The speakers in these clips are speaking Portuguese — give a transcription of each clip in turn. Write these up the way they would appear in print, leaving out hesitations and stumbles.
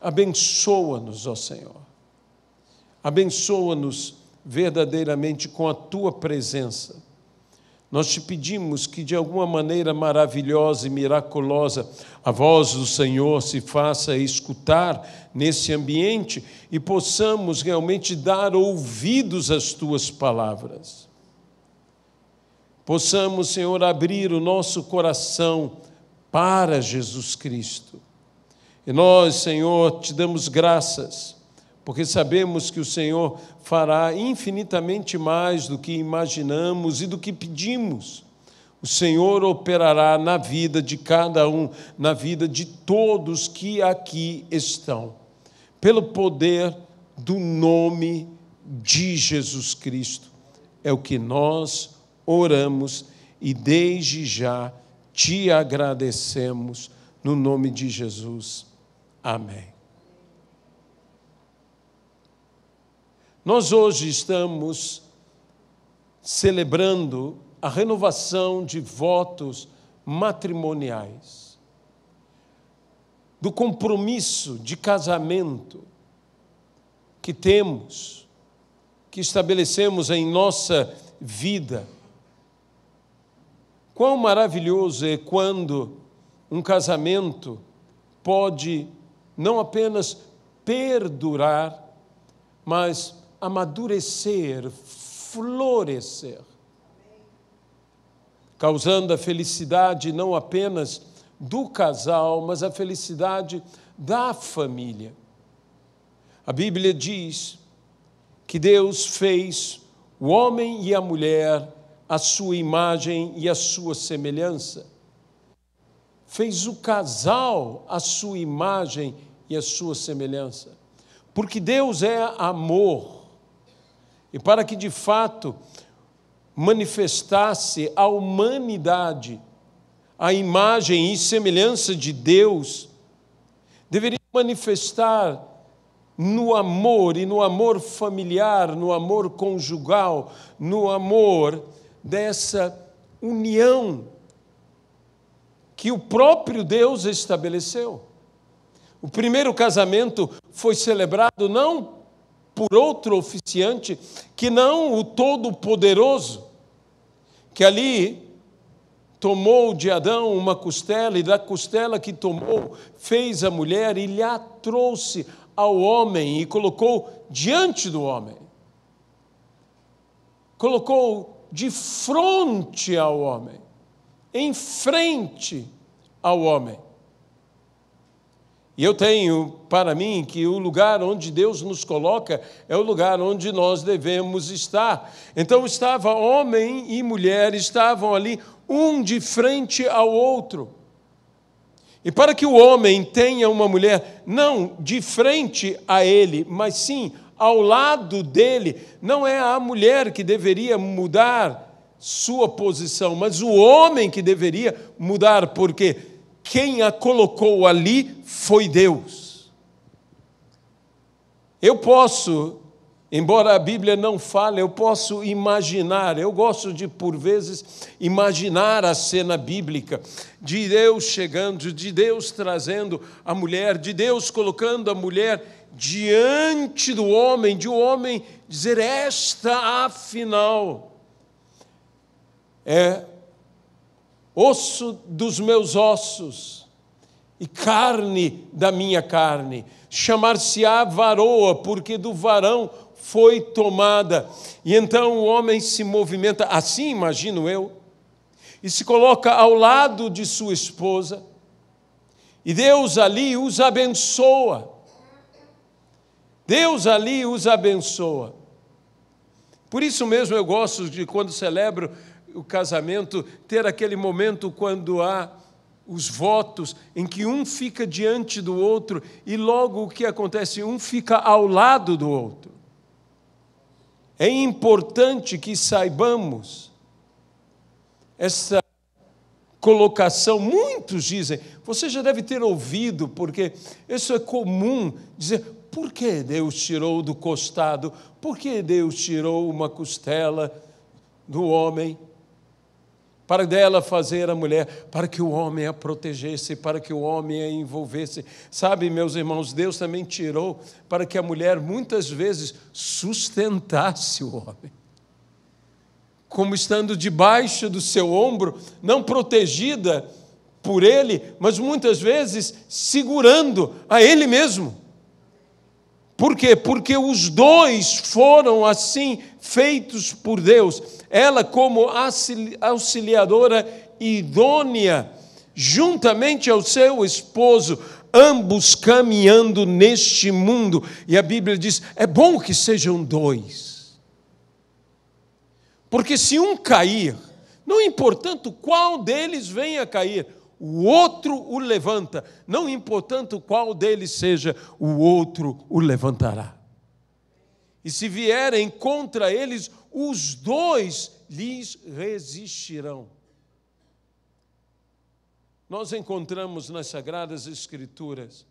Abençoa-nos, ó Senhor. Abençoa-nos verdadeiramente com a Tua presença. Nós te pedimos que, de alguma maneira maravilhosa e miraculosa, a voz do Senhor se faça escutar nesse ambiente e possamos realmente dar ouvidos às Tuas palavras. Possamos, Senhor, abrir o nosso coração para Jesus Cristo. E nós, Senhor, te damos graças, porque sabemos que o Senhor fará infinitamente mais do que imaginamos e do que pedimos. O Senhor operará na vida de cada um, na vida de todos que aqui estão, pelo poder do nome de Jesus Cristo. É o que nós oramos e desde já te agradecemos no nome de Jesus. Amém. Nós hoje estamos celebrando a renovação de votos matrimoniais, do compromisso de casamento que temos, que estabelecemos em nossa vida. Quão maravilhoso é quando um casamento pode não apenas perdurar, mas amadurecer, florescer, causando a felicidade não apenas do casal, mas a felicidade da família. A Bíblia diz que Deus fez o homem e a mulher à sua imagem e à sua semelhança. Fez o casal à sua imagem e à sua semelhança. Porque Deus é amor. E para que de fato manifestasse a humanidade, a imagem e semelhança de Deus, deveria manifestar no amor e no amor familiar, no amor conjugal, no amor dessa união que o próprio Deus estabeleceu. O primeiro casamento foi celebrado não por outro oficiante, que não o Todo-Poderoso, que ali tomou de Adão uma costela, e da costela que tomou, fez a mulher e lhe a trouxe ao homem e colocou diante do homem. Colocou de frente ao homem, em frente ao homem. E eu tenho para mim que o lugar onde Deus nos coloca é o lugar onde nós devemos estar. Então estava homem e mulher, estavam ali um de frente ao outro. E para que o homem tenha uma mulher não de frente a ele, mas sim ao lado dele, não é a mulher que deveria mudar sua posição, mas o homem que deveria mudar, porque quem a colocou ali foi Deus. Eu posso, embora a Bíblia não fale, eu posso imaginar, eu gosto de, por vezes, imaginar a cena bíblica, de Deus chegando, de Deus trazendo a mulher, de Deus colocando a mulher diante do homem, de o homem dizer, esta afinal é osso dos meus ossos e carne da minha carne, chamar-se-á varoa, porque do varão foi tomada. E então o homem se movimenta, assim imagino eu, e se coloca ao lado de sua esposa, e Deus ali os abençoa. Deus ali os abençoa. Por isso mesmo eu gosto de, quando celebro o casamento, ter aquele momento quando há os votos, em que um fica diante do outro e logo o que acontece? Um fica ao lado do outro. É importante que saibamos essa colocação. Muitos dizem, você já deve ter ouvido, porque isso é comum, dizer, por que Deus tirou do costado? Por que Deus tirou uma costela do homem? para dela fazer a mulher, para que o homem a protegesse, para que o homem a envolvesse. Sabe, meus irmãos, Deus também tirou para que a mulher muitas vezes sustentasse o homem, como estando debaixo do seu ombro, não protegida por ele, mas muitas vezes segurando a ele mesmo. Por quê? Porque os dois foram assim feitos por Deus. Ela como auxiliadora idônea, juntamente ao seu esposo, ambos caminhando neste mundo. E a Bíblia diz, é bom que sejam dois. Porque se um cair, não importando qual deles venha a cair, o outro o levanta, não importando qual deles seja, o outro o levantará. E se vierem contra eles, os dois lhes resistirão. Nós encontramos nas Sagradas Escrituras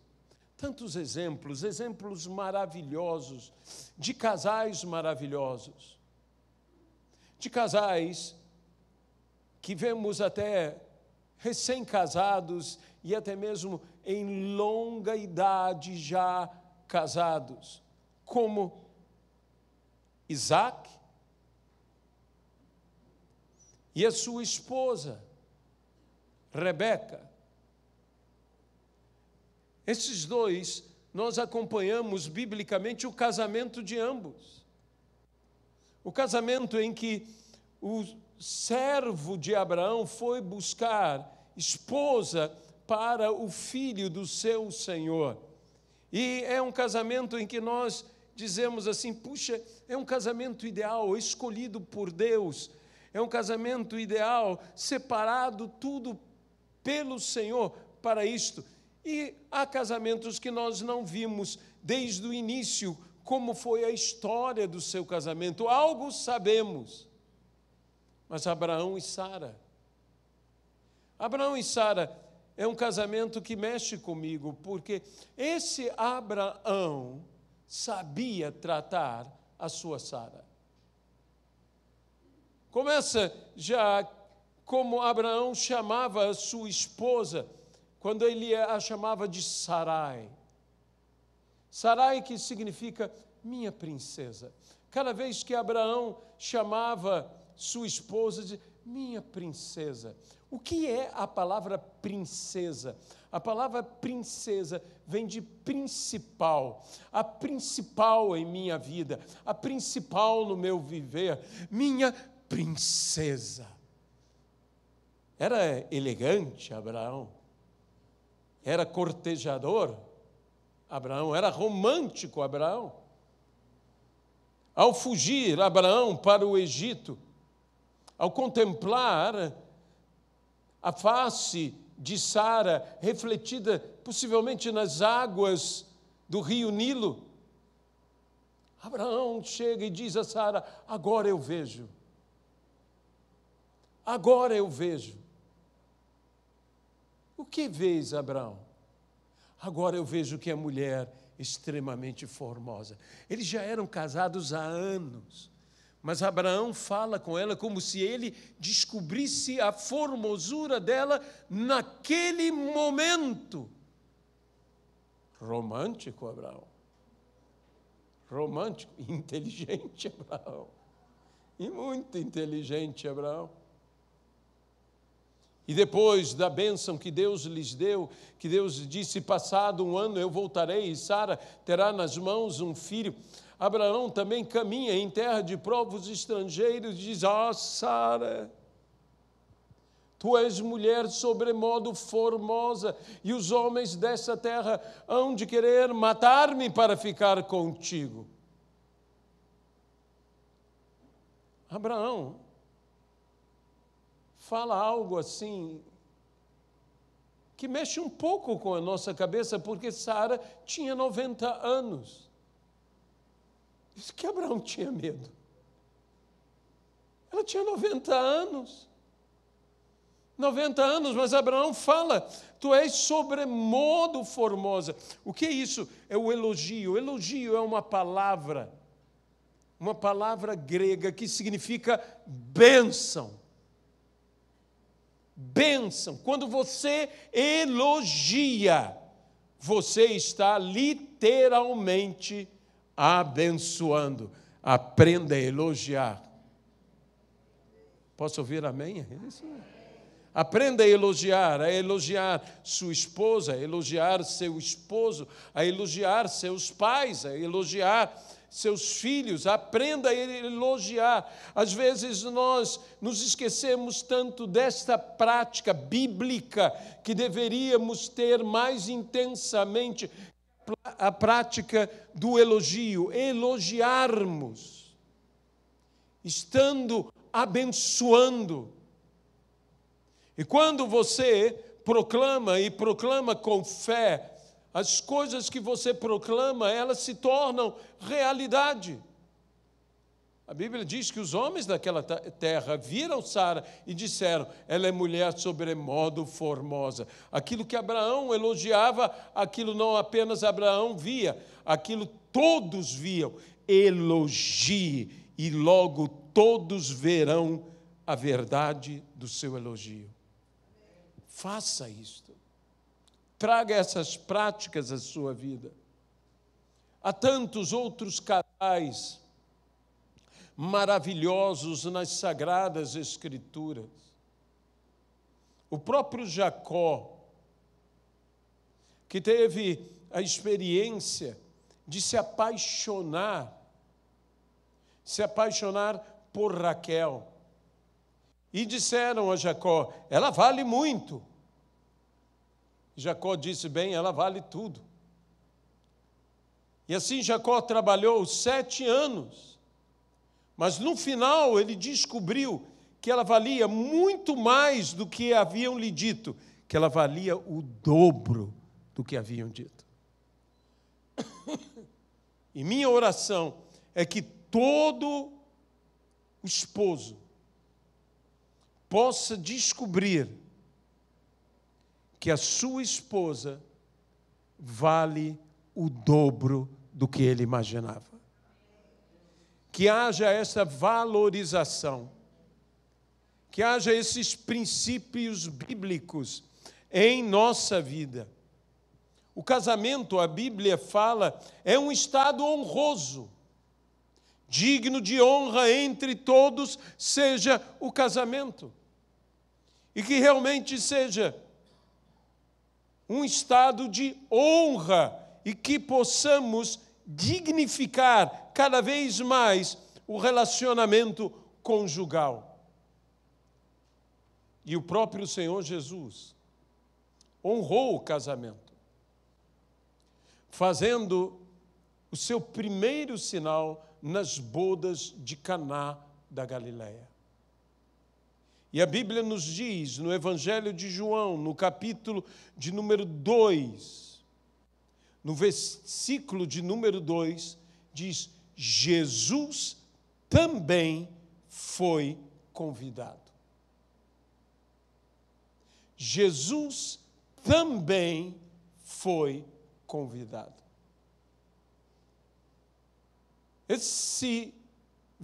tantos exemplos maravilhosos, de casais maravilhosos, de casais que vemos até recém-casados e até mesmo em longa idade já casados, como Isaac e a sua esposa, Rebeca. Esses dois, nós acompanhamos biblicamente o casamento de ambos. O casamento em que o servo de Abraão foi buscar esposa para o filho do seu senhor. E é um casamento em que nós dizemos assim, puxa, é um casamento ideal, escolhido por Deus, é um casamento ideal, separado tudo pelo Senhor para isto. E há casamentos que nós não vimos desde o início, como foi a história do seu casamento. Algo sabemos, mas Abraão e Sara é um casamento que mexe comigo, porque esse Abraão sabia tratar a sua Sara. Começa já como Abraão chamava a sua esposa, quando ele a chamava de Sarai. Sarai, que significa minha princesa. Cada vez que Abraão chamava sua esposa de minha princesa. O que é a palavra princesa? A palavra princesa vem de principal, a principal em minha vida, a principal no meu viver, minha princesa. Era elegante Abraão, era cortejador Abraão, era romântico Abraão. Ao fugir Abraão para o Egito, ao contemplar a face de Sara refletida possivelmente nas águas do rio Nilo, Abraão chega e diz a Sara, agora eu vejo. Agora eu vejo. O que vês, Abraão? Agora eu vejo que é mulher extremamente formosa. Eles já eram casados há anos, mas Abraão fala com ela como se ele descobrisse a formosura dela naquele momento. Romântico, Abraão. Romântico, inteligente, Abraão. E muito inteligente, Abraão. E depois da bênção que Deus lhes deu, que Deus disse, passado um ano eu voltarei e Sara terá nas mãos um filho. Abraão também caminha em terra de povos estrangeiros e diz, Sara, tu és mulher sobremodo formosa e os homens dessa terra hão de querer matar-me para ficar contigo. Abraão fala algo assim, que mexe um pouco com a nossa cabeça, porque Sara tinha 90 anos. Diz que Abraão tinha medo. Ela tinha 90 anos. 90 anos, mas Abraão fala, tu és sobremodo formosa. O que é isso? É o elogio. O elogio é uma palavra grega que significa bênção. bênção. Quando você elogia, você está literalmente abençoando. Aprenda a elogiar. Posso ouvir amém? É isso. Aprenda a elogiar sua esposa, a elogiar seu esposo, a elogiar seus pais, a elogiar seus filhos. Aprenda a elogiar. Às vezes nós nos esquecemos tanto desta prática bíblica que deveríamos ter mais intensamente a prática do elogio, elogiarmos, estando abençoando. E quando você proclama e proclama com fé, as coisas que você proclama, elas se tornam realidade. A Bíblia diz que os homens daquela terra viram Sara e disseram, ela é mulher sobremodo formosa. Aquilo que Abraão elogiava, aquilo não apenas Abraão via, aquilo todos viam. Elogie, e logo todos verão a verdade do seu elogio. Faça isto. Traga essas práticas à sua vida. Há tantos outros casais maravilhosos nas Sagradas Escrituras. O próprio Jacó, que teve a experiência de se apaixonar por Raquel. E disseram a Jacó, ela vale muito. Jacó disse, bem, ela vale tudo. E assim Jacó trabalhou 7 anos. Mas no final ele descobriu que ela valia muito mais do que haviam lhe dito, que ela valia o dobro do que haviam dito. E minha oração é que todo esposo possa descobrir que a sua esposa vale o dobro do que ele imaginava. Que haja essa valorização, que haja esses princípios bíblicos em nossa vida. O casamento, a Bíblia fala, é um estado honroso, digno de honra entre todos, seja o casamento. E que realmente seja um estado de honra e que possamos dignificar cada vez mais o relacionamento conjugal. E o próprio Senhor Jesus honrou o casamento, fazendo o seu primeiro sinal nas bodas de Caná da Galileia. E a Bíblia nos diz, no Evangelho de João, no capítulo de número 2, no versículo de número 2, diz, Jesus também foi convidado. Jesus também foi convidado. Esse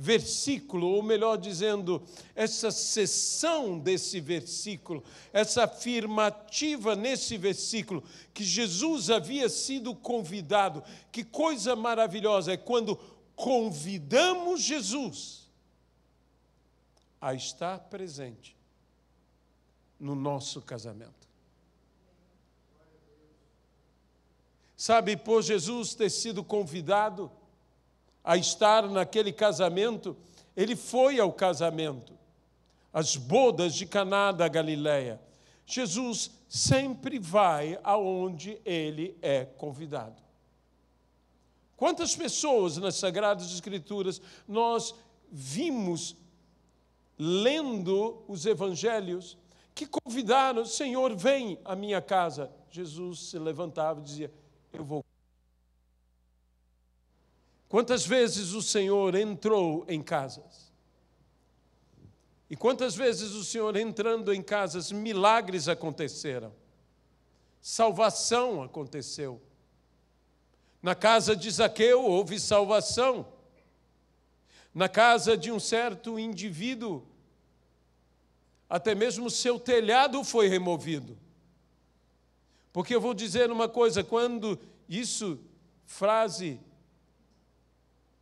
versículo, ou melhor dizendo, essa seção desse versículo, essa afirmativa nesse versículo, que Jesus havia sido convidado, que coisa maravilhosa é quando convidamos Jesus a estar presente no nosso casamento. Sabe, por Jesus ter sido convidado a estar naquele casamento, ele foi ao casamento, as bodas de Caná da Galileia. Jesus sempre vai aonde ele é convidado. Quantas pessoas nas Sagradas Escrituras nós vimos, lendo os evangelhos, que convidaram, Senhor, vem à minha casa. Jesus se levantava e dizia, eu vou. Quantas vezes o Senhor entrou em casas? E quantas vezes o Senhor entrando em casas, milagres aconteceram? Salvação aconteceu. Na casa de Zaqueu houve salvação. Na casa de um certo indivíduo, até mesmo seu telhado foi removido. Porque eu vou dizer uma coisa, quando isso, frase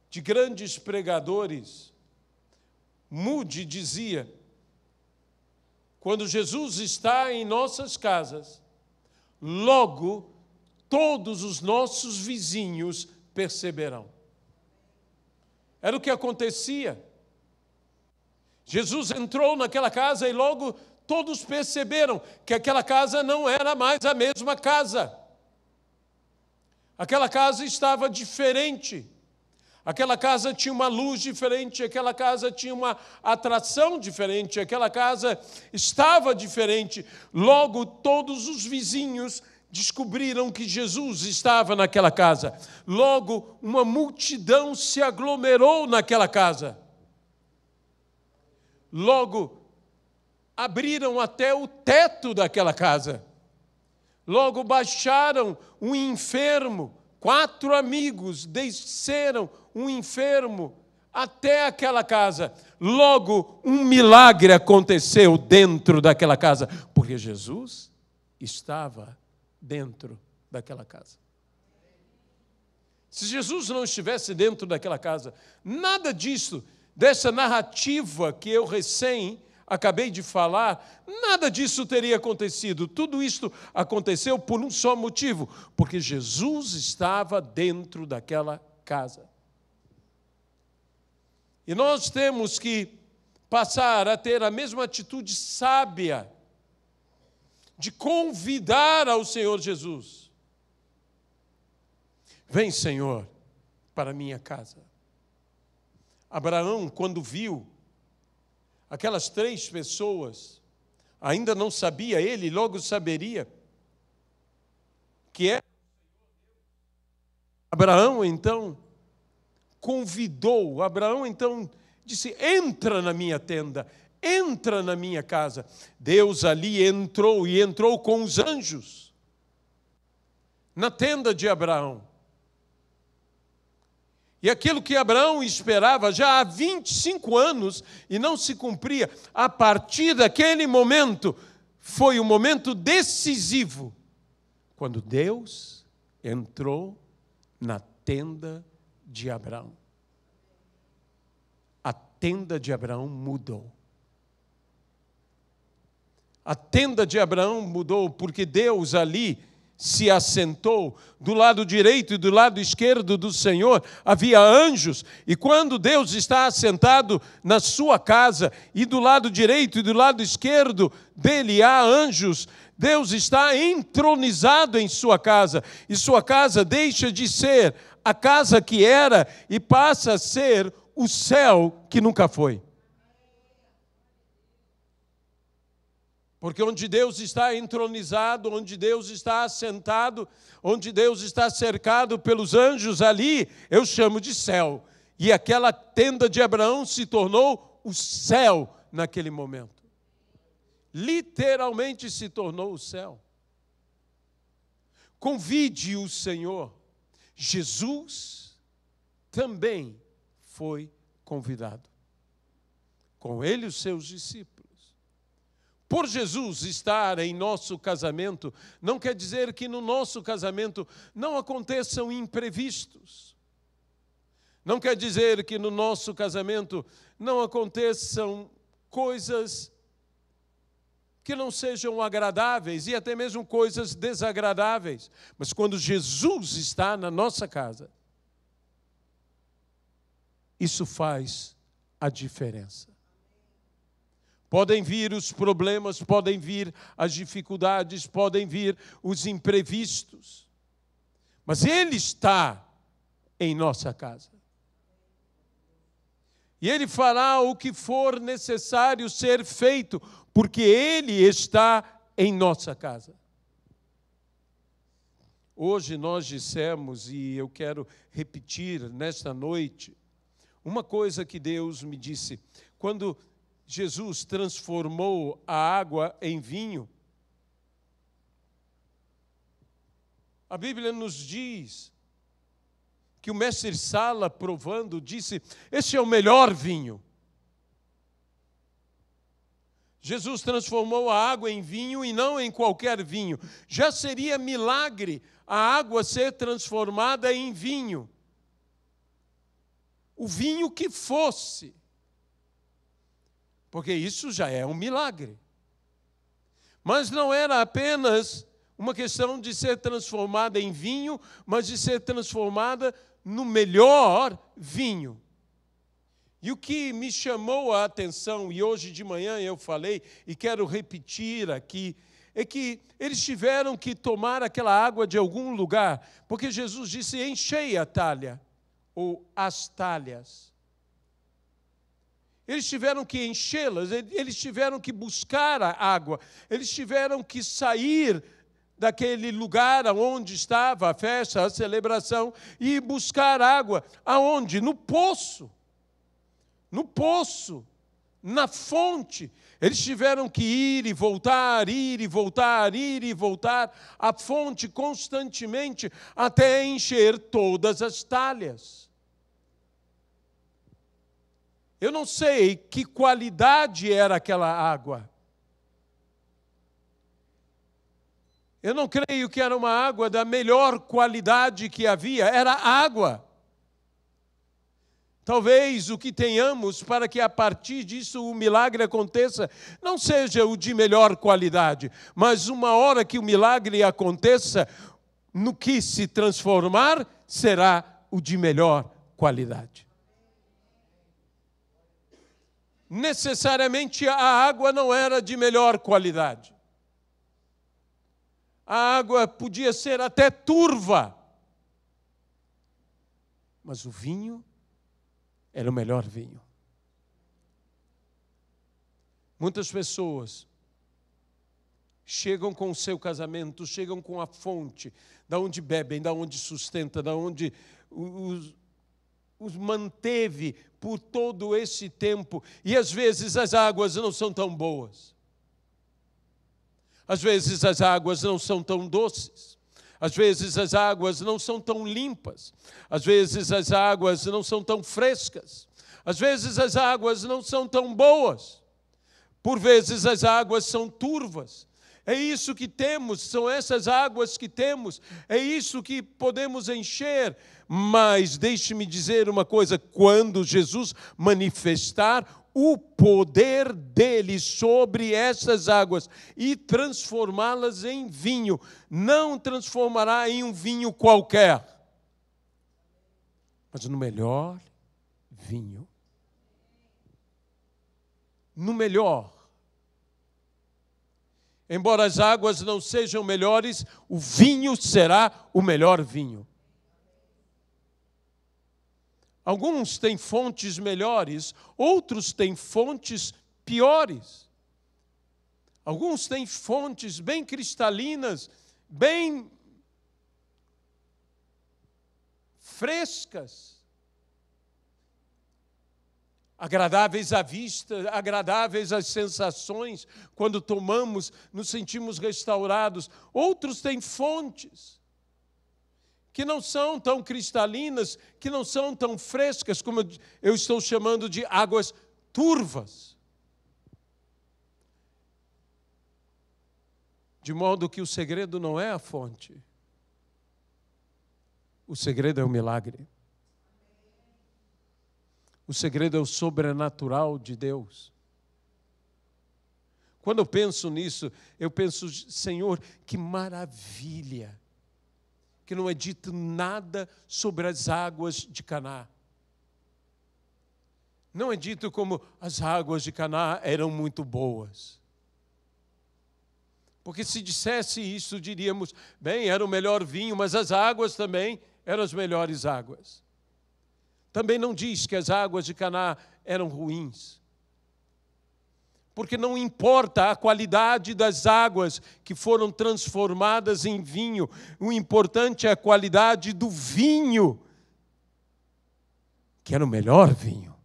de grandes pregadores, Moody dizia, quando Jesus está em nossas casas, logo todos os nossos vizinhos perceberão. Era o que acontecia. Jesus entrou naquela casa e logo todos perceberam que aquela casa não era mais a mesma casa. Aquela casa estava diferente. Aquela casa tinha uma luz diferente, aquela casa tinha uma atração diferente, aquela casa estava diferente. Logo, todos os vizinhos descobriram que Jesus estava naquela casa. Logo, uma multidão se aglomerou naquela casa. Logo, abriram até o teto daquela casa. Logo, baixaram um enfermo. 4 amigos desceram um enfermo até aquela casa. Logo, um milagre aconteceu dentro daquela casa, porque Jesus estava dentro daquela casa. Se Jesus não estivesse dentro daquela casa, nada disso, dessa narrativa que eu acabei de falar, nada disso teria acontecido. Tudo isto aconteceu por um só motivo, porque Jesus estava dentro daquela casa. E nós temos que passar a ter a mesma atitude sábia de convidar ao Senhor Jesus. Vem, Senhor, para a minha casa. Abraão, quando viu aquelas 3 pessoas, ainda não sabia, ele logo saberia que é. Abraão, então, convidou, Abraão, então, disse, entra na minha tenda, entra na minha casa. Deus ali entrou, e entrou com os anjos, na tenda de Abraão. E aquilo que Abraão esperava já há 25 anos e não se cumpria, a partir daquele momento, foi um momento decisivo, quando Deus entrou na tenda de Abraão. A tenda de Abraão mudou. A tenda de Abraão mudou porque Deus ali se assentou. Do lado direito e do lado esquerdo do Senhor havia anjos, e quando Deus está assentado na sua casa, e do lado direito e do lado esquerdo dele há anjos, Deus está entronizado em sua casa, e sua casa deixa de ser a casa que era e passa a ser o céu que nunca foi. Porque onde Deus está entronizado, onde Deus está assentado, onde Deus está cercado pelos anjos, ali eu chamo de céu. E aquela tenda de Abraão se tornou o céu naquele momento. Literalmente se tornou o céu. Convide o Senhor. Jesus também foi convidado. Com ele os seus discípulos. Por Jesus estar em nosso casamento, não quer dizer que no nosso casamento não aconteçam imprevistos. Não quer dizer que no nosso casamento não aconteçam coisas que não sejam agradáveis e até mesmo coisas desagradáveis. Mas quando Jesus está na nossa casa, isso faz a diferença. Podem vir os problemas, podem vir as dificuldades, podem vir os imprevistos, mas Ele está em nossa casa. E Ele fará o que for necessário ser feito, porque Ele está em nossa casa. Hoje nós dissemos, e eu quero repetir nesta noite, uma coisa que Deus me disse, quando Jesus transformou a água em vinho. A Bíblia nos diz que o mestre Sala, provando, disse, este é o melhor vinho. Jesus transformou a água em vinho e não em qualquer vinho. Já seria milagre a água ser transformada em vinho. O vinho que fosse. Porque isso já é um milagre. Mas não era apenas uma questão de ser transformada em vinho, mas de ser transformada no melhor vinho. E o que me chamou a atenção, e hoje de manhã eu falei, e quero repetir aqui, é que eles tiveram que tomar aquela água de algum lugar, porque Jesus disse, enchei a talha, ou as talhas. Eles tiveram que enchê-las, eles tiveram que buscar a água, eles tiveram que sair daquele lugar onde estava a festa, a celebração, e buscar água. Aonde? No poço. No poço, na fonte. Eles tiveram que ir e voltar, ir e voltar, ir e voltar, à fonte constantemente, até encher todas as talhas. Eu não sei que qualidade era aquela água. Eu não creio que era uma água da melhor qualidade que havia, era água. Talvez o que tenhamos para que a partir disso o milagre aconteça não seja o de melhor qualidade, mas uma hora que o milagre aconteça, no que se transformar, será o de melhor qualidade. Necessariamente a água não era de melhor qualidade. A água podia ser até turva, mas o vinho era o melhor vinho. Muitas pessoas chegam com o seu casamento, chegam com a fonte, da onde bebem, da onde sustenta, da onde os manteve por todo esse tempo. E às vezes as águas não são tão boas. Às vezes as águas não são tão doces. Às vezes as águas não são tão limpas. Às vezes as águas não são tão frescas. Às vezes as águas não são tão boas. Por vezes as águas são turvas. É isso que temos, são essas águas que temos. É isso que podemos encher. Mas deixe-me dizer uma coisa, quando Jesus manifestar o poder dele sobre essas águas e transformá-las em vinho, não transformará em um vinho qualquer, mas no melhor vinho. No melhor. Embora as águas não sejam melhores, o vinho será o melhor vinho. Alguns têm fontes melhores, outros têm fontes piores. Alguns têm fontes bem cristalinas, bem frescas, agradáveis à vista, agradáveis às sensações. Quando tomamos, nos sentimos restaurados. Outros têm fontes que não são tão cristalinas, que não são tão frescas, como eu estou chamando de águas turvas. De modo que o segredo não é a fonte. O segredo é o milagre. O segredo é o sobrenatural de Deus. Quando eu penso nisso, eu penso, Senhor, que maravilha que não é dito nada sobre as águas de Caná. Não é dito como as águas de Caná eram muito boas. Porque se dissesse isso, diríamos, bem, era o melhor vinho, mas as águas também eram as melhores águas. Também não diz que as águas de Caná eram ruins. Porque não importa a qualidade das águas que foram transformadas em vinho, o importante é a qualidade do vinho, que era o melhor vinho.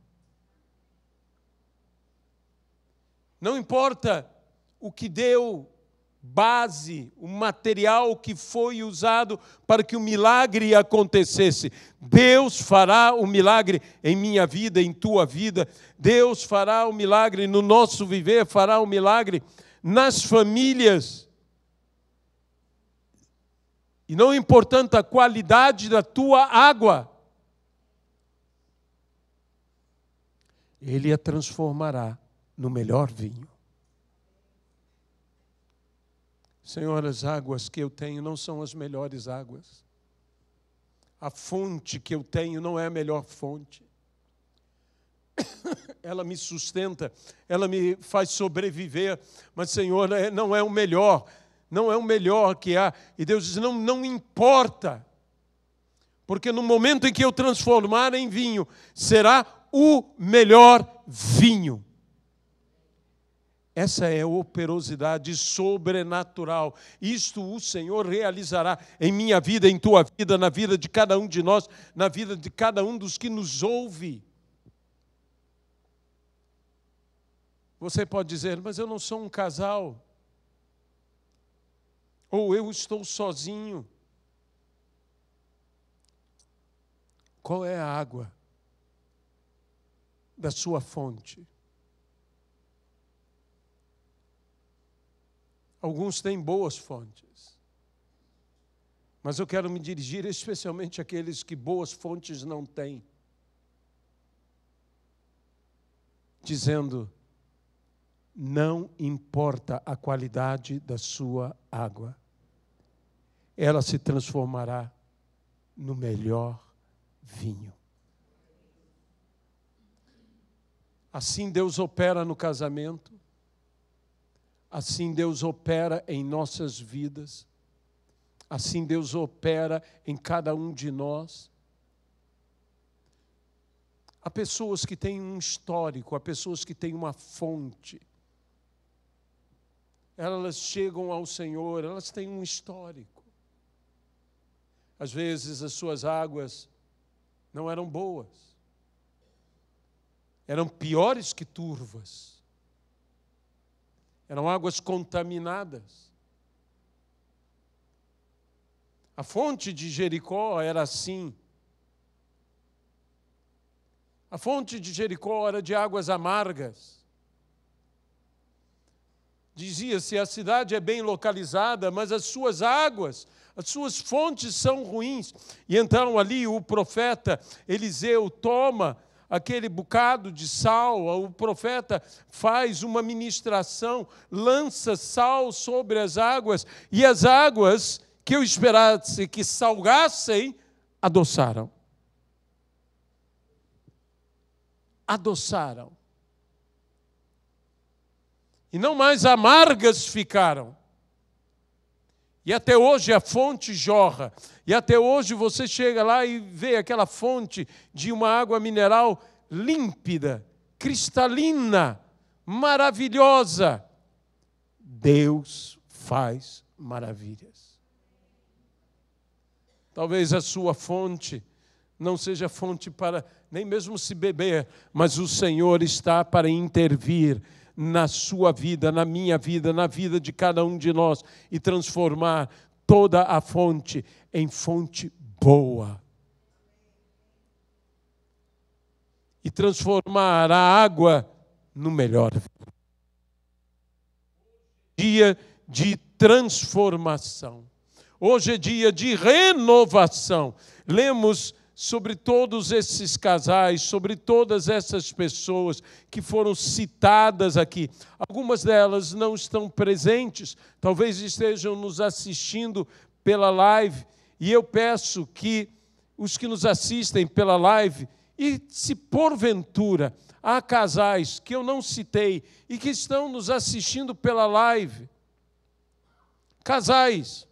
Não importa o que deu base, o material que foi usado para que o milagre acontecesse. Deus fará o milagre em minha vida, em tua vida. Deus fará o milagre no nosso viver, fará o milagre nas famílias. E não importando a qualidade da tua água, Ele a transformará no melhor vinho. Senhor, as águas que eu tenho não são as melhores águas. A fonte que eu tenho não é a melhor fonte. Ela me sustenta, ela me faz sobreviver, mas, Senhor, não é o melhor, não é o melhor que há. E Deus diz, não importa, porque no momento em que eu transformar em vinho, será o melhor vinho. Essa é a operosidade sobrenatural. Isto o Senhor realizará em minha vida, em tua vida, na vida de cada um de nós, na vida de cada um dos que nos ouve. Você pode dizer, mas eu não sou um casal. Ou eu estou sozinho. Qual é a água da sua fonte? Alguns têm boas fontes, mas eu quero me dirigir especialmente àqueles que boas fontes não têm, dizendo, não importa a qualidade da sua água, ela se transformará no melhor vinho. Assim Deus opera no casamento, assim Deus opera em nossas vidas, assim Deus opera em cada um de nós. Há pessoas que têm um histórico, há pessoas que têm uma fonte. Elas chegam ao Senhor, elas têm um histórico. Às vezes as suas águas não eram boas, eram piores que turvas. Eram águas contaminadas. A fonte de Jericó era assim. A fonte de Jericó era de águas amargas. Dizia-se, a cidade é bem localizada, mas as suas águas, as suas fontes são ruins. E então ali o profeta Eliseu toma aquele bocado de sal, o profeta faz uma ministração, lança sal sobre as águas, e as águas que eu esperasse que salgassem, adoçaram. Adoçaram. E não mais amargas ficaram. E até hoje a fonte jorra. E até hoje você chega lá e vê aquela fonte de uma água mineral límpida, cristalina, maravilhosa. Deus faz maravilhas. Talvez a sua fonte não seja fonte para nem mesmo se beber, mas o Senhor está para intervir na sua vida, na minha vida, na vida de cada um de nós e transformar toda a fonte em fonte boa. E transformar a água no melhor. Dia de transformação. Hoje é dia de renovação. Lemos sobre todos esses casais, sobre todas essas pessoas que foram citadas aqui. Algumas delas não estão presentes, talvez estejam nos assistindo pela live, e eu peço que os que nos assistem pela live, e se porventura há casais que eu não citei e que estão nos assistindo pela live, casais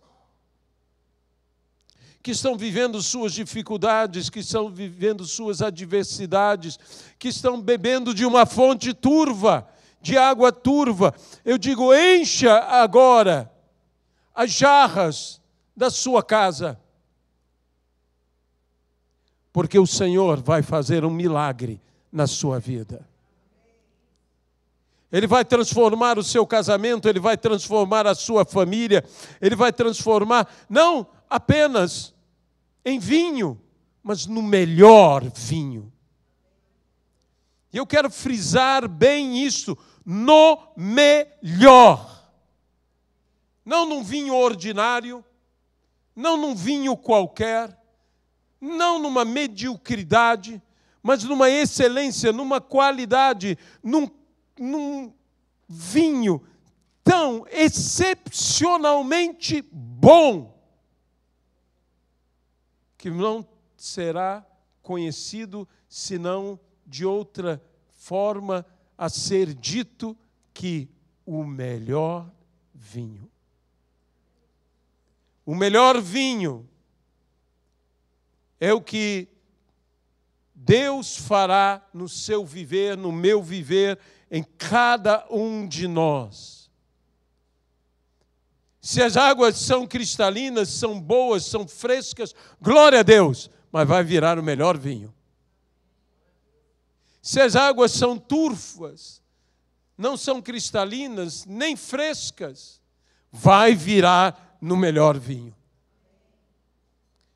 que estão vivendo suas dificuldades, que estão vivendo suas adversidades, que estão bebendo de uma fonte turva, de água turva. Eu digo, encha agora as jarras da sua casa, porque o Senhor vai fazer um milagre na sua vida. Ele vai transformar o seu casamento, Ele vai transformar a sua família, Ele vai transformar, não apenas em vinho, mas no melhor vinho. E eu quero frisar bem isso, no melhor. Não num vinho ordinário, não num vinho qualquer, não numa mediocridade, mas numa excelência, numa qualidade, num vinho tão excepcionalmente bom, que não será conhecido senão de outra forma a ser dito que o melhor vinho. O melhor vinho é o que Deus fará no seu viver, no meu viver, em cada um de nós. Se as águas são cristalinas, são boas, são frescas, glória a Deus, mas vai virar o melhor vinho. Se as águas são turvas, não são cristalinas, nem frescas, vai virar no melhor vinho.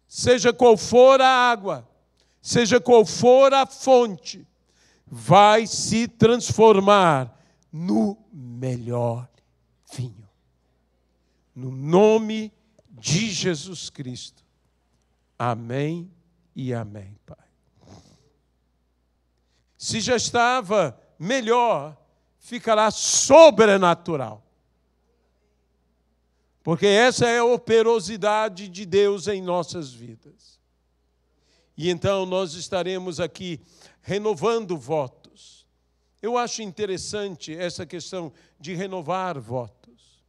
Seja qual for a água, seja qual for a fonte, vai se transformar no melhor vinho. No nome de Jesus Cristo. Amém e amém, Pai. Se já estava melhor, ficará sobrenatural. Porque essa é a operosidade de Deus em nossas vidas. E então nós estaremos aqui renovando votos. Eu acho interessante essa questão de renovar votos.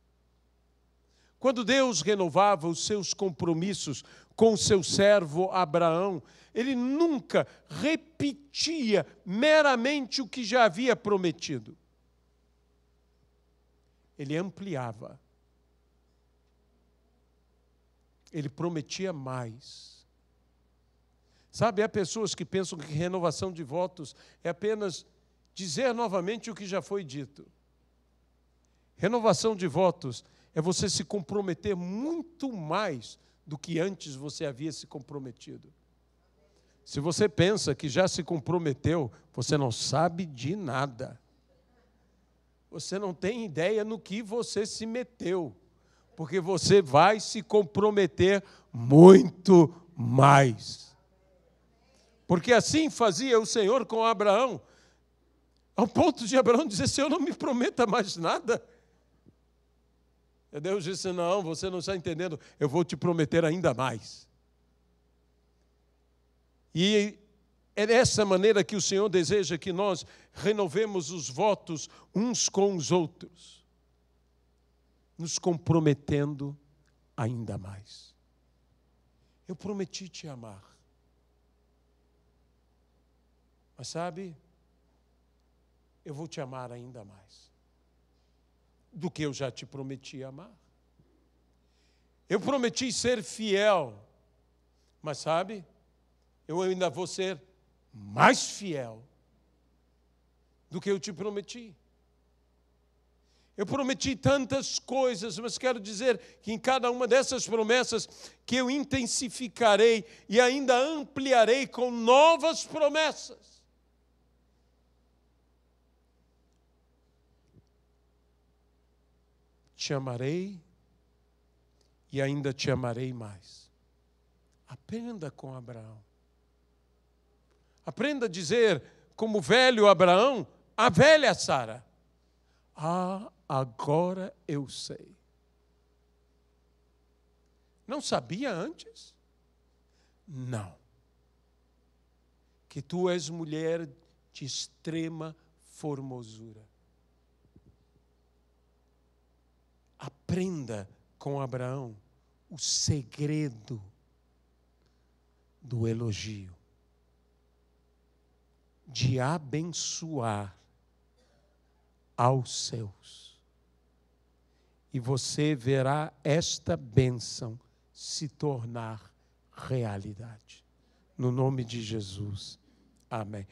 Quando Deus renovava os seus compromissos com o seu servo Abraão, Ele nunca repetia meramente o que já havia prometido. Ele ampliava. Ele prometia mais. Sabe, há pessoas que pensam que renovação de votos é apenas dizer novamente o que já foi dito. Renovação de votos é você se comprometer muito mais do que antes você havia se comprometido. Se você pensa que já se comprometeu, você não sabe de nada. Você não tem ideia no que você se meteu, porque você vai se comprometer muito mais. Porque assim fazia o Senhor com Abraão, ao ponto de Abraão dizer: Senhor, não me prometa mais nada. E Deus disse: não, você não está entendendo, eu vou te prometer ainda mais. E é dessa maneira que o Senhor deseja que nós renovemos os votos uns com os outros, nos comprometendo ainda mais. Eu prometi te amar. Mas sabe, eu vou te amar ainda mais do que eu já te prometi amar. Eu prometi ser fiel, mas sabe, eu ainda vou ser mais fiel do que eu te prometi. Eu prometi tantas coisas, mas quero dizer que em cada uma dessas promessas que eu intensificarei e ainda ampliarei com novas promessas. Te amarei e ainda te amarei mais. Aprenda com Abraão. Aprenda a dizer, como o velho Abraão, a velha Sara: ah, agora eu sei. Não sabia antes? Não. Que tu és mulher de extrema formosura. Aprenda com Abraão o segredo do elogio, de abençoar aos seus. E você verá esta bênção se tornar realidade. No nome de Jesus. Amém.